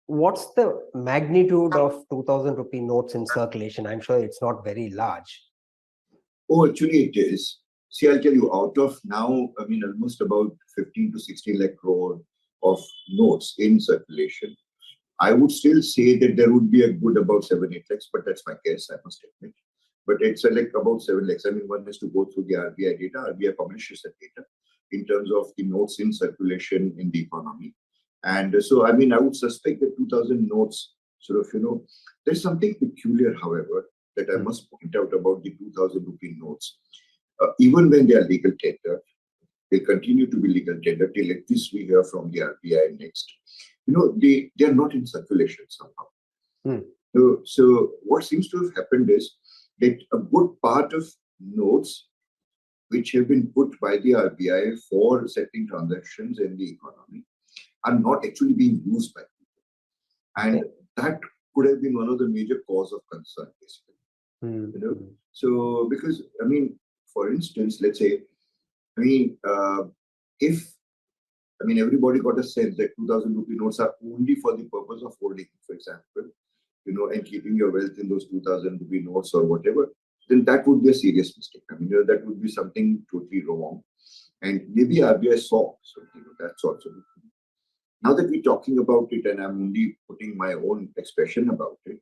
what's the magnitude of 2000 rupee notes in circulation? I'm sure it's not very large. Oh, actually it is. See, I'll tell you, out of now, almost about 15 to 16 lakh crore of notes in circulation, I would still say that there would be a good about 7-8 lakhs, but that's my guess, I must admit. But it's like about 7 lakhs. One has to go through the RBI data. RBI publishes that data in terms of the notes in circulation in the economy. And so, I would suspect that 2000 notes there's something peculiar, however, that I must point out about the 2000 rupee notes. Even when they are legal tender, they continue to be legal tender till at least we hear from the RBI next. They are not in circulation somehow. So what seems to have happened is that a good part of notes which have been put by the RBI for settling transactions in the economy are not actually being used by people. And that could have been one of the major cause of concern, basically. So, because, for instance, let's say, if everybody got a sense that 2000 rupee notes are only for the purpose of holding, for example, and keeping your wealth in those 2000 rupee notes or whatever, then that would be a serious mistake. That would be something totally wrong. And maybe RBI saw something of that sort. Now that we're talking about it, and I'm only putting my own expression about it,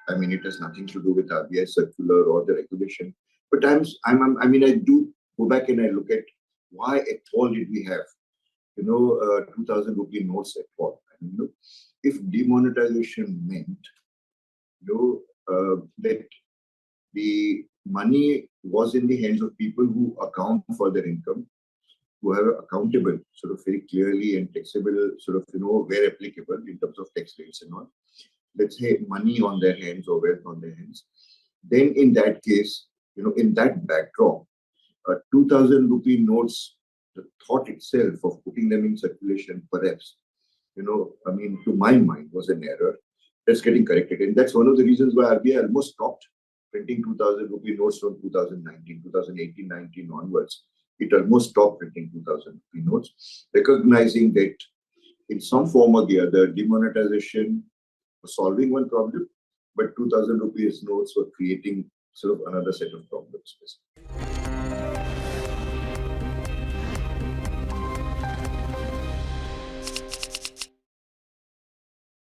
it has nothing to do with RBI circular or the regulation. But I do go back and I look at why at all did we have 2000 rupee notes at all. If demonetization meant that the money was in the hands of people who account for their income, who are accountable very clearly and taxable where applicable in terms of tax rates and all, let's say money on their hands or wealth on their hands, then in that case, in that backdrop, 2000 rupee notes, the thought itself of putting them in circulation, perhaps, to my mind was an error. That's getting corrected. And that's one of the reasons why RBI almost stopped printing 2000 rupee notes from 2018, 19 onwards. It almost stopped printing 2000 rupee notes, recognizing that in some form or the other, demonetization was solving one problem, but 2000 rupees notes were creating another set of problems.